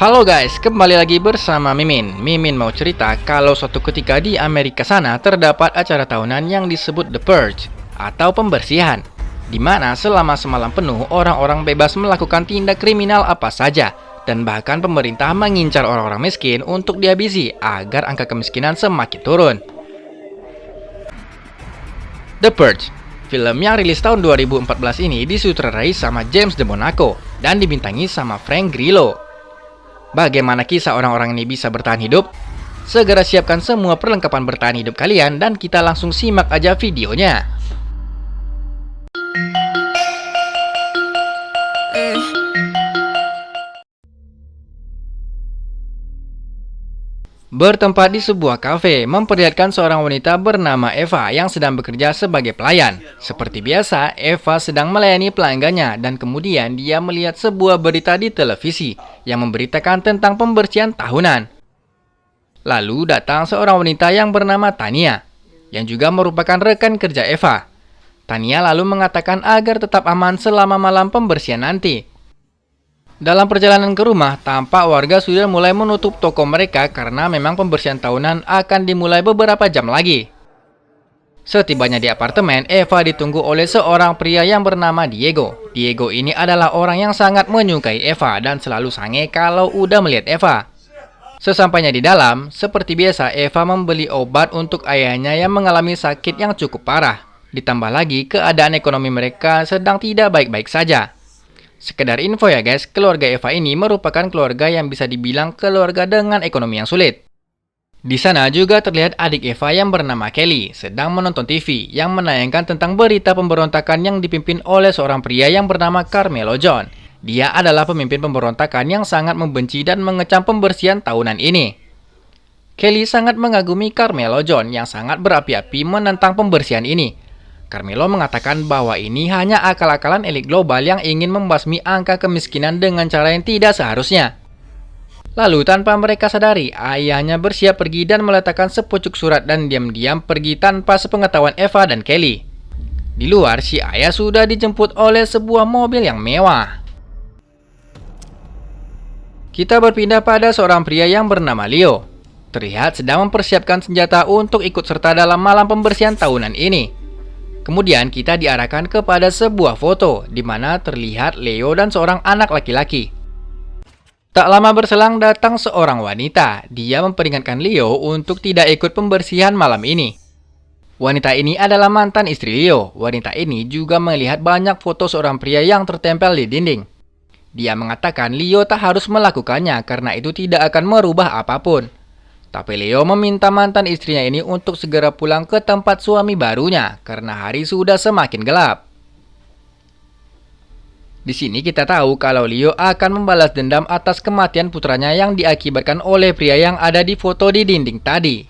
Halo guys, kembali lagi bersama Mimin. Mimin mau cerita kalau suatu ketika di Amerika sana terdapat acara tahunan yang disebut The Purge atau pembersihan, di mana selama semalam penuh orang-orang bebas melakukan tindak kriminal apa saja, dan bahkan pemerintah mengincar orang-orang miskin untuk dihabisi agar angka kemiskinan semakin turun. The Purge, film yang rilis tahun 2014 ini disutradarai sama James DeMonaco dan dibintangi sama Frank Grillo. Bagaimana kisah orang-orang ini bisa bertahan hidup? Segera siapkan semua perlengkapan bertahan hidup kalian dan kita langsung simak aja videonya. Bertempat di sebuah kafe, memperlihatkan seorang wanita bernama Eva yang sedang bekerja sebagai pelayan. Seperti biasa, Eva sedang melayani pelanggannya dan kemudian dia melihat sebuah berita di televisi yang memberitakan tentang pembersihan tahunan. Lalu datang seorang wanita yang bernama Tania, yang juga merupakan rekan kerja Eva. Tania lalu mengatakan agar tetap aman selama malam pembersihan nanti. Dalam perjalanan ke rumah, tampak warga sudah mulai menutup toko mereka karena memang pembersihan tahunan akan dimulai beberapa jam lagi. Setibanya di apartemen, Eva ditunggu oleh seorang pria yang bernama Diego. Diego ini adalah orang yang sangat menyukai Eva dan selalu sange kalau udah melihat Eva. Sesampainya di dalam, seperti biasa Eva membeli obat untuk ayahnya yang mengalami sakit yang cukup parah. Ditambah lagi keadaan ekonomi mereka sedang tidak baik-baik saja. Sekedar info ya guys, keluarga Eva ini merupakan keluarga yang bisa dibilang keluarga dengan ekonomi yang sulit. Di sana juga terlihat adik Eva yang bernama Kelly sedang menonton TV yang menayangkan tentang berita pemberontakan yang dipimpin oleh seorang pria yang bernama Carmelo John. Dia adalah pemimpin pemberontakan yang sangat membenci dan mengecam pembersihan tahunan ini. Kelly sangat mengagumi Carmelo John yang sangat berapi-api menentang pembersihan ini. Carmelo mengatakan bahwa ini hanya akal-akalan elit global yang ingin membasmi angka kemiskinan dengan cara yang tidak seharusnya. Lalu tanpa mereka sadari, ayahnya bersiap pergi dan meletakkan sepucuk surat dan diam-diam pergi tanpa sepengetahuan Eva dan Kelly. Di luar, si ayah sudah dijemput oleh sebuah mobil yang mewah. Kita berpindah pada seorang pria yang bernama Leo. Terlihat sedang mempersiapkan senjata untuk ikut serta dalam malam pembersihan tahunan ini. Kemudian kita diarahkan kepada sebuah foto di mana terlihat Leo dan seorang anak laki-laki. Tak lama berselang datang seorang wanita. Dia memperingatkan Leo untuk tidak ikut pembersihan malam ini. Wanita ini adalah mantan istri Leo. Wanita ini juga melihat banyak foto seorang pria yang tertempel di dinding. Dia mengatakan Leo tak harus melakukannya karena itu tidak akan merubah apapun. Tapi Leo meminta mantan istrinya ini untuk segera pulang ke tempat suami barunya karena hari sudah semakin gelap. Di sini kita tahu kalau Leo akan membalas dendam atas kematian putranya yang diakibatkan oleh pria yang ada di foto di dinding tadi.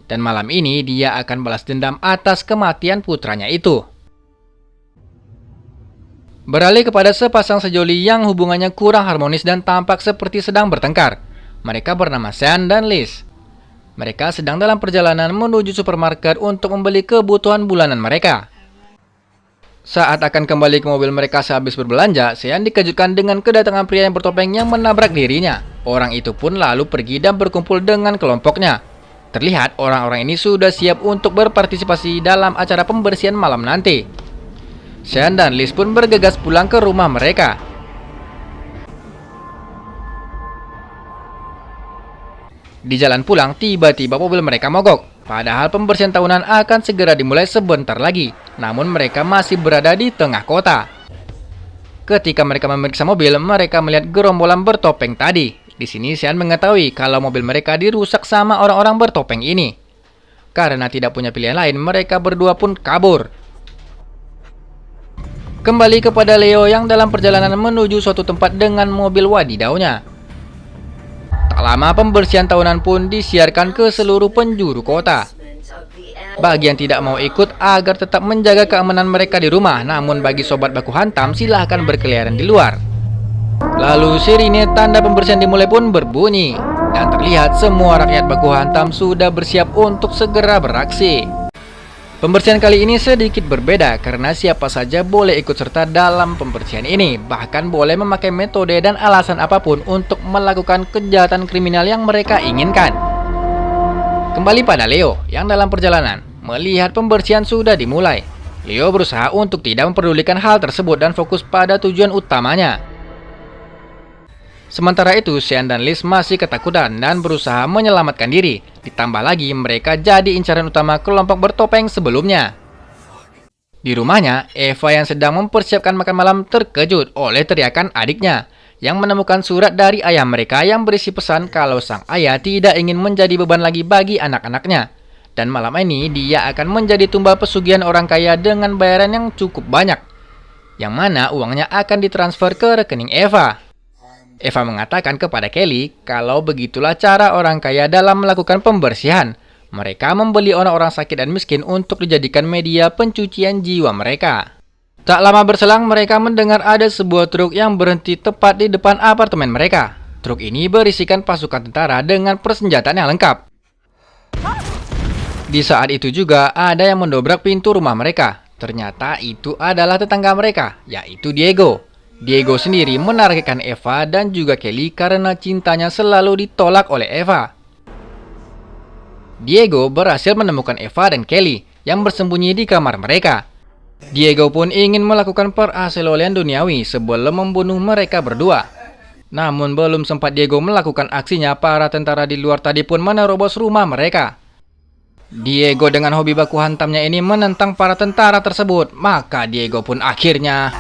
Dan malam ini dia akan balas dendam atas kematian putranya itu. Beralih kepada sepasang sejoli yang hubungannya kurang harmonis dan tampak seperti sedang bertengkar. Mereka bernama Sean dan Liz. Mereka sedang dalam perjalanan menuju supermarket untuk membeli kebutuhan bulanan mereka. Saat akan kembali ke mobil mereka sehabis berbelanja, Sean dikejutkan dengan kedatangan pria yang bertopeng yang menabrak dirinya. Orang itu pun lalu pergi dan berkumpul dengan kelompoknya. Terlihat orang-orang ini sudah siap untuk berpartisipasi dalam acara pembersihan malam nanti. Sean dan Liz pun bergegas pulang ke rumah mereka. Di jalan pulang, tiba-tiba mobil mereka mogok. Padahal pembersihan tahunan akan segera dimulai sebentar lagi. Namun mereka masih berada di tengah kota. Ketika mereka memeriksa mobil, mereka melihat gerombolan bertopeng tadi. Di sini Sean mengetahui kalau mobil mereka dirusak sama orang-orang bertopeng ini. Karena tidak punya pilihan lain, mereka berdua pun kabur. Kembali kepada Leo yang dalam perjalanan menuju suatu tempat dengan mobil wadidaunya. Tak lama pembersihan tahunan pun disiarkan ke seluruh penjuru kota. Bagi yang tidak mau ikut agar tetap menjaga keamanan mereka di rumah, namun bagi sobat baku hantam silahkan berkeliaran di luar. Lalu sirine tanda pembersihan dimulai pun berbunyi. Dan terlihat semua rakyat baku hantam sudah bersiap untuk segera beraksi. Pembersihan kali ini sedikit berbeda karena siapa saja boleh ikut serta dalam pembersihan ini, bahkan boleh memakai metode dan alasan apapun untuk melakukan kejahatan kriminal yang mereka inginkan. Kembali pada Leo yang dalam perjalanan, melihat pembersihan sudah dimulai. Leo berusaha untuk tidak memperdulikan hal tersebut dan fokus pada tujuan utamanya. Sementara itu, Sean dan Liz masih ketakutan dan berusaha menyelamatkan diri. Ditambah lagi, mereka jadi incaran utama kelompok bertopeng sebelumnya. Di rumahnya, Eva yang sedang mempersiapkan makan malam terkejut oleh teriakan adiknya yang menemukan surat dari ayah mereka yang berisi pesan kalau sang ayah tidak ingin menjadi beban lagi bagi anak-anaknya. Dan malam ini, dia akan menjadi tumbal pesugihan orang kaya dengan bayaran yang cukup banyak, yang mana uangnya akan ditransfer ke rekening Eva. Eva mengatakan kepada Kelly kalau begitulah cara orang kaya dalam melakukan pembersihan. Mereka membeli orang-orang sakit dan miskin untuk dijadikan media pencucian jiwa mereka. Tak lama berselang, mereka mendengar ada sebuah truk yang berhenti tepat di depan apartemen mereka. Truk ini berisikan pasukan tentara dengan persenjataan yang lengkap. Di saat itu juga ada yang mendobrak pintu rumah mereka. Ternyata itu adalah tetangga mereka, yaitu Diego. Diego sendiri menargetkan Eva dan juga Kelly karena cintanya selalu ditolak oleh Eva. Diego berhasil menemukan Eva dan Kelly yang bersembunyi di kamar mereka. Diego pun ingin melakukan perselisihan duniawi sebelum membunuh mereka berdua. Namun belum sempat Diego melakukan aksinya, para tentara di luar tadi pun menerobos rumah mereka. Diego dengan hobi baku hantamnya ini menentang para tentara tersebut, maka Diego pun akhirnya...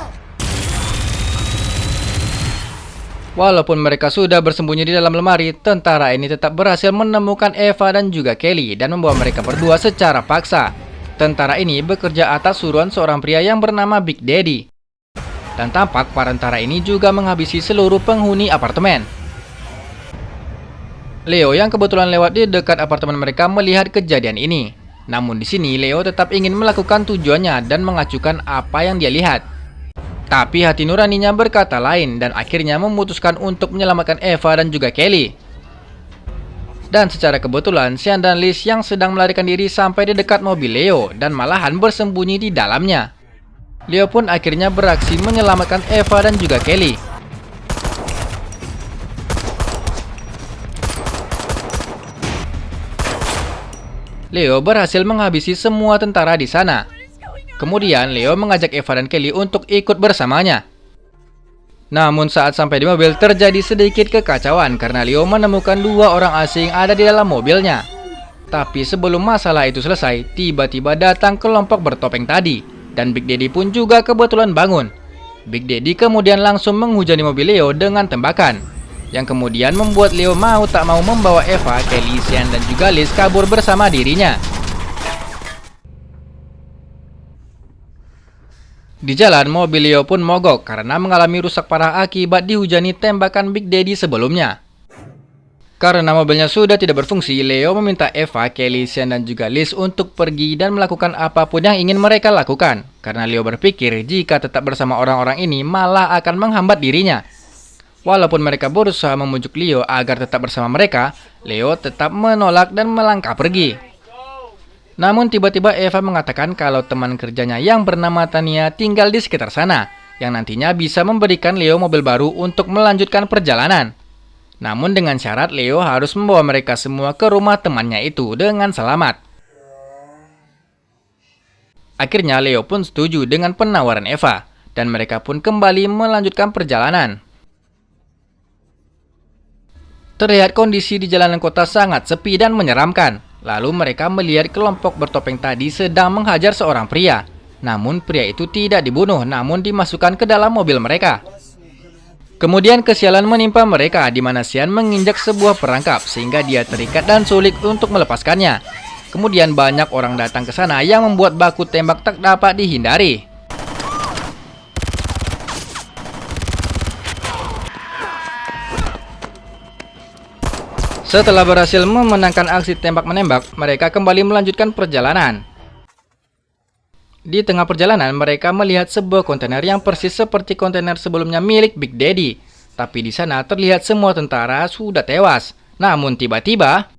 Walaupun mereka sudah bersembunyi di dalam lemari, tentara ini tetap berhasil menemukan Eva dan juga Kelly dan membawa mereka berdua secara paksa. Tentara ini bekerja atas suruhan seorang pria yang bernama Big Daddy. Dan tampak para tentara ini juga menghabisi seluruh penghuni apartemen. Leo yang kebetulan lewat di dekat apartemen mereka melihat kejadian ini. Namun di sini Leo tetap ingin melakukan tujuannya dan mengacukan apa yang dia lihat. Tapi hati nuraninya berkata lain dan akhirnya memutuskan untuk menyelamatkan Eva dan juga Kelly. Dan secara kebetulan, Sean dan Liz yang sedang melarikan diri sampai di dekat mobil Leo dan malahan bersembunyi di dalamnya. Leo pun akhirnya beraksi menyelamatkan Eva dan juga Kelly. Leo berhasil menghabisi semua tentara di sana. Kemudian Leo mengajak Eva dan Kelly untuk ikut bersamanya. Namun saat sampai di mobil terjadi sedikit kekacauan karena Leo menemukan dua orang asing ada di dalam mobilnya. Tapi sebelum masalah itu selesai, tiba-tiba datang kelompok bertopeng tadi dan Big Daddy pun juga kebetulan bangun. Big Daddy kemudian langsung menghujani mobil Leo dengan tembakan, yang kemudian membuat Leo mau tak mau membawa Eva, Kelly, Sean dan juga Liz kabur bersama dirinya. Di jalan, mobil Leo pun mogok karena mengalami rusak parah akibat dihujani tembakan Big Daddy sebelumnya. Karena mobilnya sudah tidak berfungsi, Leo meminta Eva, Kelly, Sean dan juga Liz untuk pergi dan melakukan apapun yang ingin mereka lakukan. Karena Leo berpikir jika tetap bersama orang-orang ini malah akan menghambat dirinya. Walaupun mereka berusaha membujuk Leo agar tetap bersama mereka, Leo tetap menolak dan melangkah pergi. Namun tiba-tiba Eva mengatakan kalau teman kerjanya yang bernama Tania tinggal di sekitar sana, yang nantinya bisa memberikan Leo mobil baru untuk melanjutkan perjalanan. Namun dengan syarat Leo harus membawa mereka semua ke rumah temannya itu dengan selamat. Akhirnya Leo pun setuju dengan penawaran Eva, dan mereka pun kembali melanjutkan perjalanan. Terlihat kondisi di jalanan kota sangat sepi dan menyeramkan. Lalu mereka melihat kelompok bertopeng tadi sedang menghajar seorang pria. Namun pria itu tidak dibunuh, namun dimasukkan ke dalam mobil mereka. Kemudian kesialan menimpa mereka di mana Sean menginjak sebuah perangkap sehingga dia terikat dan sulit untuk melepaskannya. Kemudian banyak orang datang ke sana yang membuat baku tembak tak dapat dihindari. Setelah berhasil memenangkan aksi tembak-menembak, mereka kembali melanjutkan perjalanan. Di tengah perjalanan, mereka melihat sebuah kontainer yang persis seperti kontainer sebelumnya milik Big Daddy. Tapi di sana terlihat semua tentara sudah tewas. Namun tiba-tiba,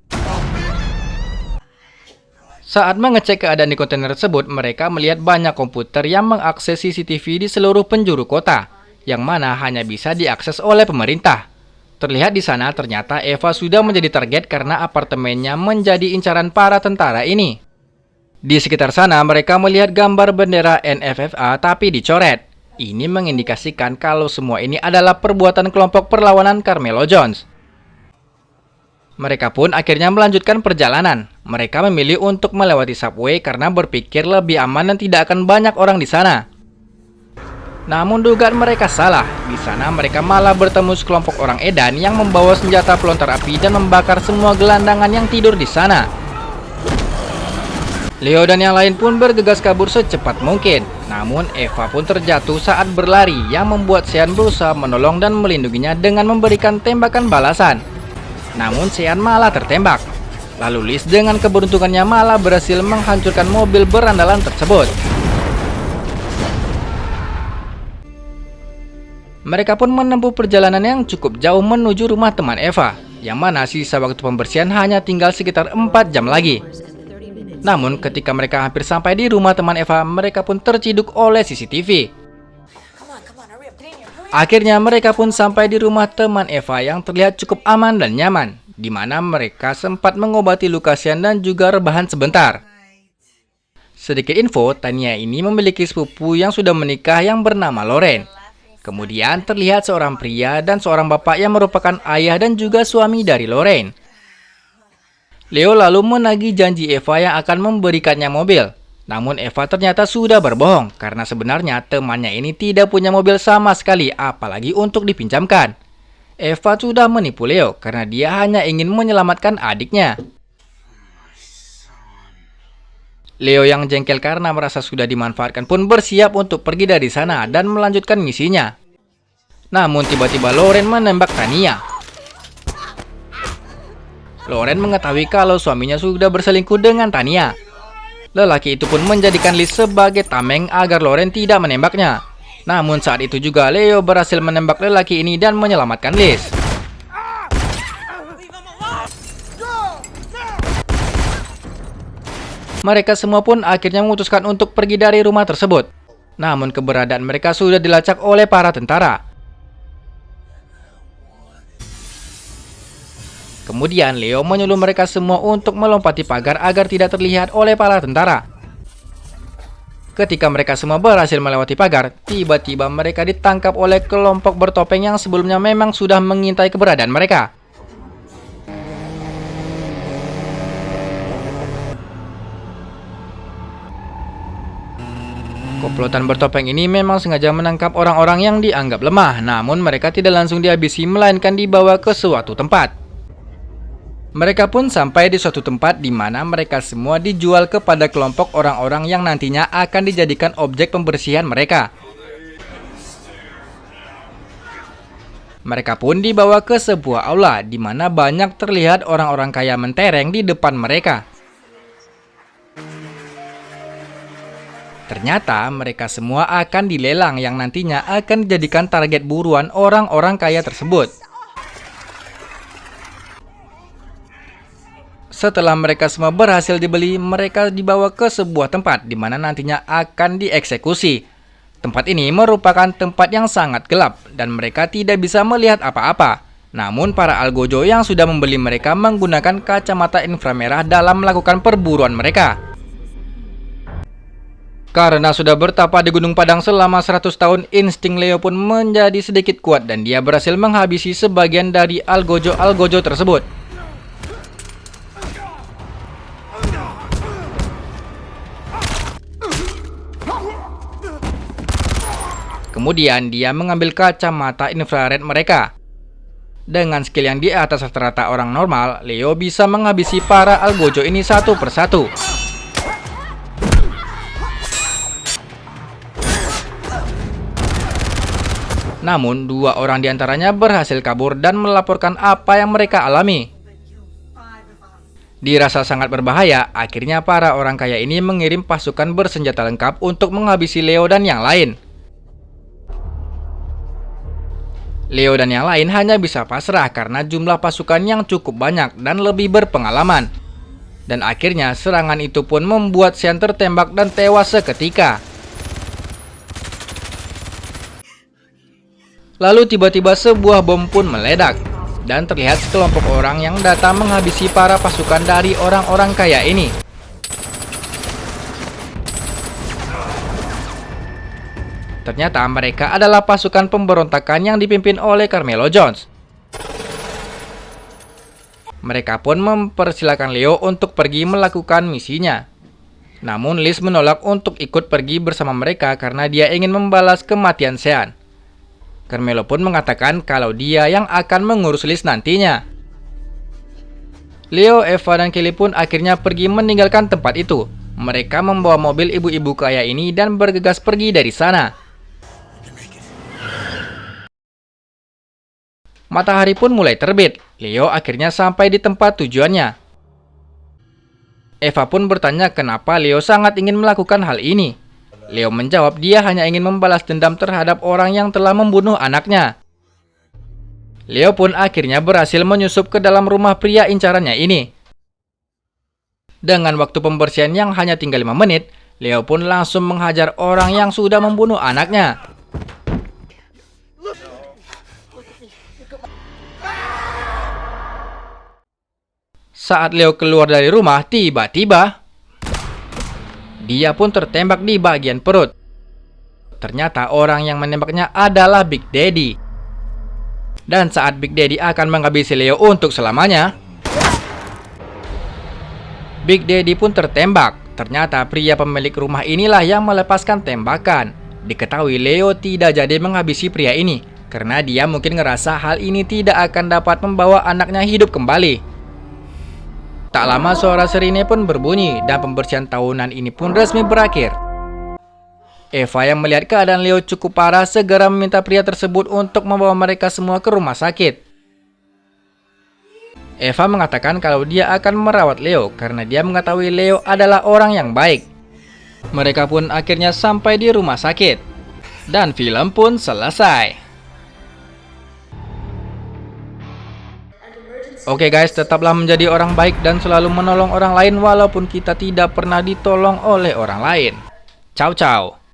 Saat mengecek keadaan di kontainer tersebut, mereka melihat banyak komputer yang mengakses CCTV di seluruh penjuru kota, yang mana hanya bisa diakses oleh pemerintah. Terlihat di sana ternyata Eva sudah menjadi target karena apartemennya menjadi incaran para tentara ini. Di sekitar sana mereka melihat gambar bendera NFFA tapi dicoret. Ini mengindikasikan kalau semua ini adalah perbuatan kelompok perlawanan Carmelo Jones. Mereka pun akhirnya melanjutkan perjalanan. Mereka memilih untuk melewati subway karena berpikir lebih aman dan tidak akan banyak orang di sana. Namun dugaan mereka salah. Di sana mereka malah bertemu sekelompok orang edan yang membawa senjata pelontar api dan membakar semua gelandangan yang tidur di sana. Leo dan yang lain pun bergegas kabur secepat mungkin. Namun Eva pun terjatuh saat berlari yang membuat Sean berusaha menolong dan melindunginya dengan memberikan tembakan balasan. Namun Sean malah tertembak. Lalu Liz dengan keberuntungannya malah berhasil menghancurkan mobil berandalan tersebut. Mereka pun menempuh perjalanan yang cukup jauh menuju rumah teman Eva, yang mana sisa waktu pembersihan hanya tinggal sekitar 4 jam lagi. Namun ketika mereka hampir sampai di rumah teman Eva, mereka pun terciduk oleh CCTV. Akhirnya mereka pun sampai di rumah teman Eva yang terlihat cukup aman dan nyaman, di mana mereka sempat mengobati luka Sean dan juga rebahan sebentar. Sedikit info, Tania ini memiliki sepupu yang sudah menikah yang bernama Lauren. Kemudian terlihat seorang pria dan seorang bapak yang merupakan ayah dan juga suami dari Lauren. Leo lalu menagih janji Eva yang akan memberikannya mobil. Namun Eva ternyata sudah berbohong karena sebenarnya temannya ini tidak punya mobil sama sekali, apalagi untuk dipinjamkan. Eva sudah menipu Leo karena dia hanya ingin menyelamatkan adiknya. Leo yang jengkel karena merasa sudah dimanfaatkan pun bersiap untuk pergi dari sana dan melanjutkan misinya. Namun tiba-tiba Lauren menembak Tania. Lauren mengetahui kalau suaminya sudah berselingkuh dengan Tania. Lelaki itu pun menjadikan Liz sebagai tameng agar Lauren tidak menembaknya. Namun saat itu juga Leo berhasil menembak lelaki ini dan menyelamatkan Liz. Mereka semua pun akhirnya memutuskan untuk pergi dari rumah tersebut. Namun keberadaan mereka sudah dilacak oleh para tentara. Kemudian Leo menyuruh mereka semua untuk melompati pagar agar tidak terlihat oleh para tentara. Ketika mereka semua berhasil melewati pagar, tiba-tiba mereka ditangkap oleh kelompok bertopeng yang sebelumnya memang sudah mengintai keberadaan mereka. Komplotan bertopeng ini memang sengaja menangkap orang-orang yang dianggap lemah, namun mereka tidak langsung dihabisi melainkan dibawa ke suatu tempat. Mereka pun sampai di suatu tempat di mana mereka semua dijual kepada kelompok orang-orang yang nantinya akan dijadikan objek pembersihan mereka. Mereka pun dibawa ke sebuah aula di mana banyak terlihat orang-orang kaya mentereng di depan mereka. Ternyata mereka semua akan dilelang yang nantinya akan dijadikan target buruan orang-orang kaya tersebut. Setelah mereka semua berhasil dibeli, mereka dibawa ke sebuah tempat di mana nantinya akan dieksekusi. Tempat ini merupakan tempat yang sangat gelap dan mereka tidak bisa melihat apa-apa. Namun para algojo yang sudah membeli mereka menggunakan kacamata inframerah dalam melakukan perburuan mereka. Karena sudah bertapa di Gunung Padang selama 100 tahun, insting Leo pun menjadi sedikit kuat dan dia berhasil menghabisi sebagian dari algojo-algojo tersebut. Kemudian dia mengambil kacamata infrared mereka. Dengan skill yang di atas rata-rata orang normal, Leo bisa menghabisi para algojo ini satu persatu. Namun, 2 orang diantaranya berhasil kabur dan melaporkan apa yang mereka alami. Dirasa sangat berbahaya, akhirnya para orang kaya ini mengirim pasukan bersenjata lengkap untuk menghabisi Leo dan yang lain. Leo dan yang lain hanya bisa pasrah karena jumlah pasukan yang cukup banyak dan lebih berpengalaman. Dan akhirnya serangan itu pun membuat Sean tertembak dan tewas seketika. Lalu tiba-tiba sebuah bom pun meledak. Dan terlihat sekelompok orang yang datang menghabisi para pasukan dari orang-orang kaya ini. Ternyata mereka adalah pasukan pemberontakan yang dipimpin oleh Carmelo Jones. Mereka pun mempersilahkan Leo untuk pergi melakukan misinya. Namun Liz menolak untuk ikut pergi bersama mereka karena dia ingin membalas kematian Sean. Carmelo pun mengatakan kalau dia yang akan mengurus Liz nantinya. Leo, Eva, dan Kelly pun akhirnya pergi meninggalkan tempat itu. Mereka membawa mobil ibu-ibu kaya ini dan bergegas pergi dari sana. Matahari pun mulai terbit. Leo akhirnya sampai di tempat tujuannya. Eva pun bertanya kenapa Leo sangat ingin melakukan hal ini. Leo menjawab dia hanya ingin membalas dendam terhadap orang yang telah membunuh anaknya. Leo pun akhirnya berhasil menyusup ke dalam rumah pria incarannya ini. Dengan waktu pembersihan yang hanya tinggal 5 menit, Leo pun langsung menghajar orang yang sudah membunuh anaknya. Saat Leo keluar dari rumah, tiba-tiba dia pun tertembak di bagian perut. Ternyata orang yang menembaknya adalah Big Daddy. Dan saat Big Daddy akan menghabisi Leo untuk selamanya, Big Daddy pun tertembak. Ternyata pria pemilik rumah inilah yang melepaskan tembakan. Diketahui Leo tidak jadi menghabisi pria ini karena dia mungkin ngerasa hal ini tidak akan dapat membawa anaknya hidup kembali. Tak lama suara sirine pun berbunyi dan pembersihan tahunan ini pun resmi berakhir. Eva yang melihat keadaan Leo cukup parah segera meminta pria tersebut untuk membawa mereka semua ke rumah sakit. Eva mengatakan kalau dia akan merawat Leo karena dia mengetahui Leo adalah orang yang baik. Mereka pun akhirnya sampai di rumah sakit. Dan film pun selesai. Oke guys, tetaplah menjadi orang baik dan selalu menolong orang lain walaupun kita tidak pernah ditolong oleh orang lain. Ciao ciao.